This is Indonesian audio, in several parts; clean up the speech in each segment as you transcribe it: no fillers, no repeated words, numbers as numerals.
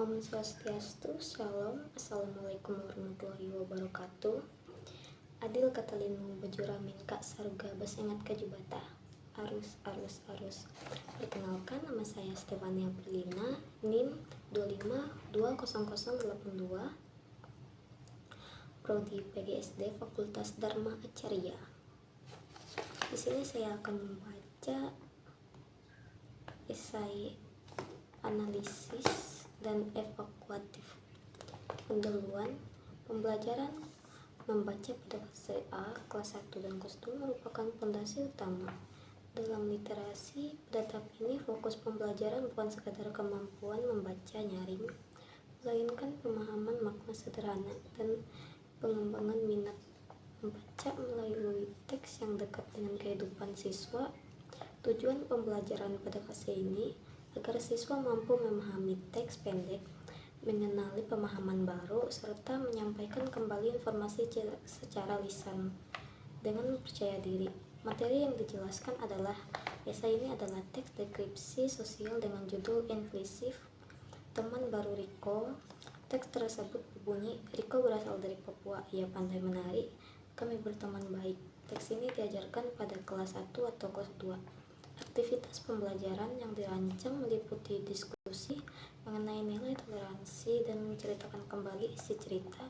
Om Swastiastu, Shalom, Assalamualaikum warahmatullahi wabarakatuh. Adil katalinu bajuramin kak saruga basengat kajubata. Arus. Perkenalkan, nama saya Stefania Perlina, NIM 2520082, Prodi PGSD Fakultas Dharma Acarya. Di sini saya akan membaca esai analisis dan evaluatif. Pendahuluan, pembelajaran membaca pada fase A, kelas 1 dan kelas 2 merupakan fondasi utama. Dalam literasi, pada tahap ini fokus pembelajaran bukan sekadar kemampuan membaca nyaring, melainkan pemahaman makna sederhana dan pengembangan minat membaca melalui teks yang dekat dengan kehidupan siswa. Tujuan pembelajaran pada fase ini agar siswa mampu memahami teks pendek, mengenali pemahaman baru, serta menyampaikan kembali informasi secara lisan dengan percaya diri. Materi yang dijelaskan adalah esai ini adalah teks deskripsi sosial dengan judul Inklusif Teman Baru Riko. Teks tersebut berbunyi, Riko berasal dari Papua, ia pandai menari, kami berteman baik. Teks ini diajarkan pada kelas 1 atau kelas 2. Aktivitas pembelajaran yang dirancang meliputi diskusi mengenai nilai toleransi dan menceritakan kembali isi cerita.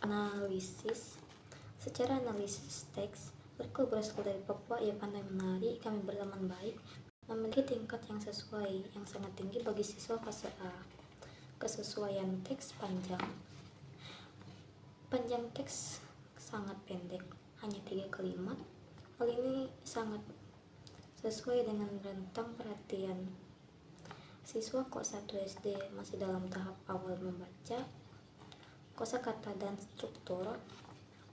Analisis. Secara analisis teks, Riko berasal dari Papua, ia pandai menari, kami berteman baik, memiliki tingkat yang sesuai, yang sangat tinggi bagi siswa fase A. Kesesuaian teks panjang. Panjang teks sangat pendek, hanya 3 kalimat. Hal ini sangat sesuai dengan rentang perhatian siswa kelas 1 SD masih dalam tahap awal membaca. Kosakata dan struktur.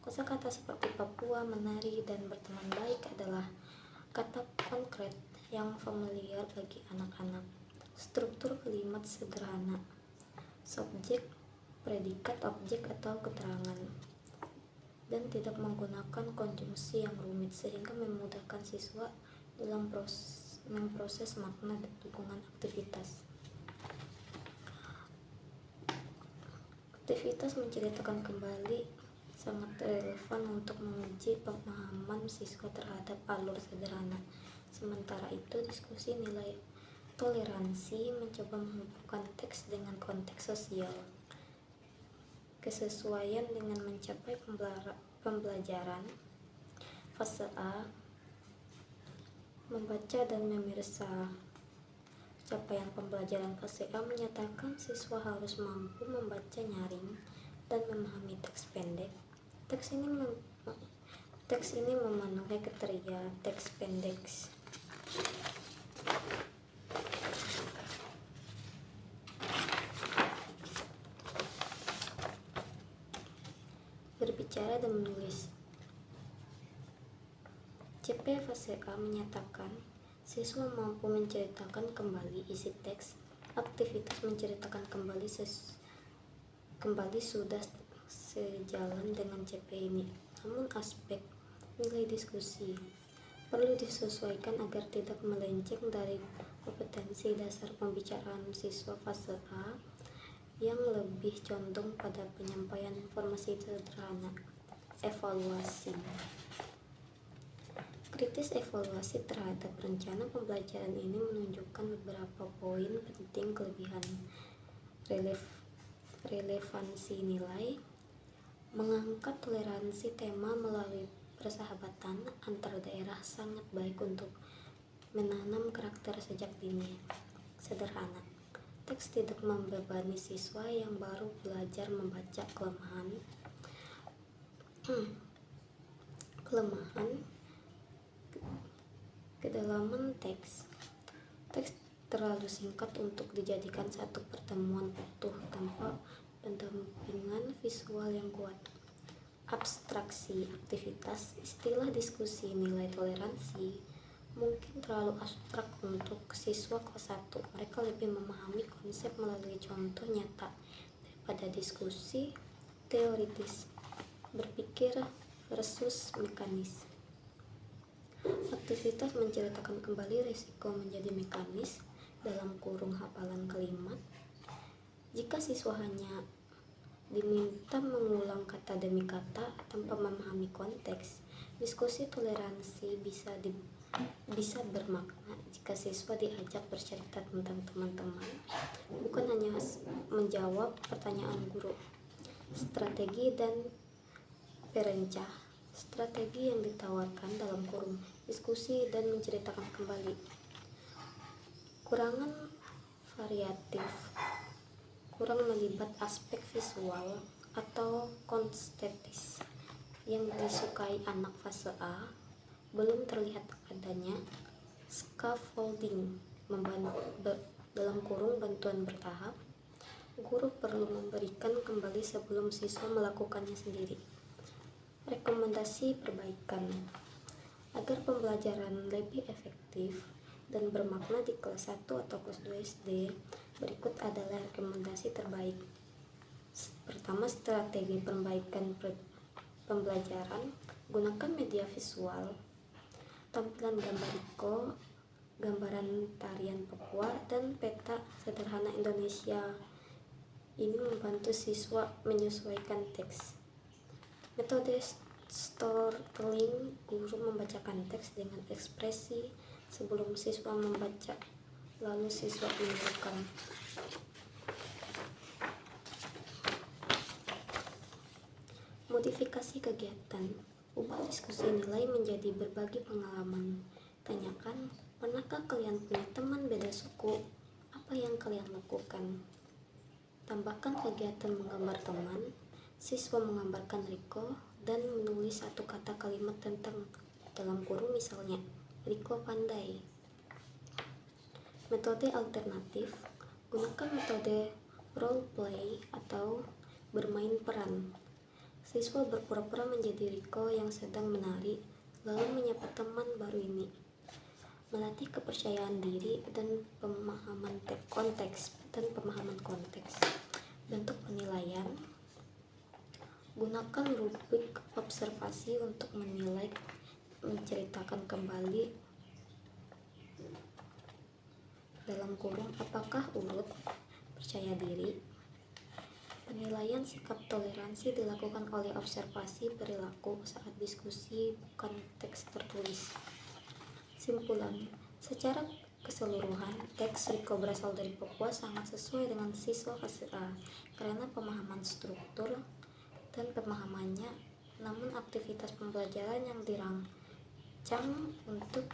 Kosakata seperti Papua, menari, dan berteman baik adalah kata konkret yang familiar bagi anak-anak. Struktur kalimat sederhana. Subjek, predikat, objek, atau keterangan, dan tidak menggunakan konjungsi yang rumit sehingga memudahkan siswa dalam memproses makna dan dukungan aktivitas. Aktivitas menceritakan kembali sangat relevan untuk menguji pemahaman siswa terhadap alur sederhana. Sementara itu, diskusi nilai toleransi mencoba menghubungkan teks dengan konteks sosial. Kesesuaian dengan mencapai pembelajaran fase A, membaca dan memirsa. Capaian pembelajaran fase A menyatakan siswa harus mampu membaca nyaring dan memahami teks pendek. Teks ini memenuhi kriteria teks pendek. Berbicara dan menulis. CP fase A menyatakan siswa mampu menceritakan kembali isi teks. Aktivitas menceritakan kembali sudah sejalan dengan CP ini. Namun aspek nilai diskusi perlu disesuaikan agar tidak melenceng dari kompetensi dasar pembicaraan siswa fase A yang lebih condong pada penyampaian informasi sederhana. Evaluasi. Kritis evaluasi terhadap rencana pembelajaran ini menunjukkan beberapa poin penting kelebihan. Relevansi nilai. Mengangkat toleransi tema melalui persahabatan antar daerah sangat baik untuk menanam karakter sejak dini. Sederhana. Teks tidak membebani siswa yang baru belajar membaca. Kelemahan. Kedalaman teks. Teks terlalu singkat untuk dijadikan satu pertemuan utuh tanpa pendampingan visual yang kuat. Abstraksi aktivitas. Istilah diskusi nilai toleransi mungkin terlalu abstrak untuk siswa kelas 1. Mereka lebih memahami konsep melalui contoh nyata daripada diskusi teoritis. Berpikir versus mekanis. Aktivitas menceritakan kembali risiko menjadi mekanis. dalam kurung hafalan kalimat. Jika siswa hanya diminta mengulang kata demi kata tanpa memahami konteks, diskusi toleransi bisa bermakna jika siswa diajak bercerita tentang teman-teman, bukan hanya menjawab pertanyaan guru. Strategi dan perencah. Strategi yang ditawarkan dalam kurung diskusi dan menceritakan kembali. Kurangan variatif, kurang melibat aspek visual atau konstetis yang disukai anak fase A, belum terlihat adanya scaffolding dalam kurung bantuan bertahap. Guru perlu memberikan kembali sebelum siswa melakukannya sendiri. Rekomendasi perbaikan. Agar pembelajaran lebih efektif dan bermakna di kelas 1 atau kelas 2 SD, berikut adalah rekomendasi terbaik. Pertama, strategi perbaikan pembelajaran. Gunakan media visual, tampilan gambar Riko, gambaran tarian Papua, dan peta sederhana Indonesia. Ini membantu siswa menyesuaikan teks. Metode storytelling. Guru membacakan teks dengan ekspresi sebelum siswa membaca, lalu siswa menirukan. Modifikasi kegiatan. Ubah diskusi nilai menjadi berbagi pengalaman. Tanyakan, pernahkah kalian punya teman beda suku? Apa yang kalian lakukan? Tambahkan kegiatan menggambar teman. Siswa menggambarkan Riko dan menulis satu kata kalimat tentang dalam kurung, misalnya Riko pandai. Metode alternatif. Gunakan metode role play atau bermain peran. Siswa berpura-pura menjadi Riko yang sedang menari, lalu menyapa teman baru ini. Melatih kepercayaan diri dan pemahaman konteks. Bentuk penilaian. Gunakan rubrik observasi untuk menilai, menceritakan kembali dalam kurung apakah urut, percaya diri. Penilaian sikap toleransi dilakukan oleh observasi perilaku saat diskusi, bukan teks tertulis. Simpulan. Secara keseluruhan, teks Riko berasal dari Papua sangat sesuai dengan siswa fase A karena pemahaman struktur dan pemahamannya, namun aktivitas pembelajaran yang dirancang untuk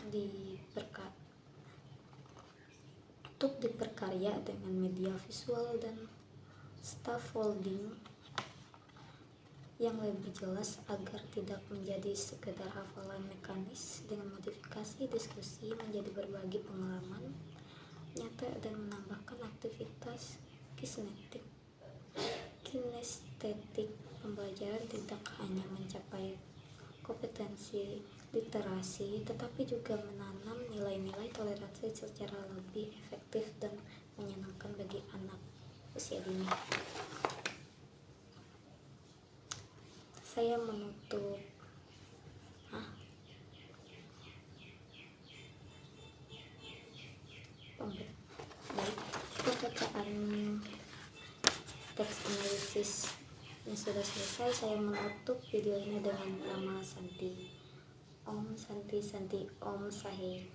diperkarya dengan media visual dan scaffolding yang lebih jelas agar tidak menjadi sekedar hafalan mekanis. Dengan modifikasi diskusi menjadi berbagi pengalaman nyata dan menambahkan aktivitas kinestetik, pembelajaran tidak hanya mencapai kompetensi literasi, tetapi juga menanam nilai-nilai toleransi secara lebih efektif dan menyenangkan bagi anak usia dini. Saya menutup pembacaan teks analisis yang sudah selesai. Saya menutup video ini dengan nama Santi. Om Santi Santi Om Sahe.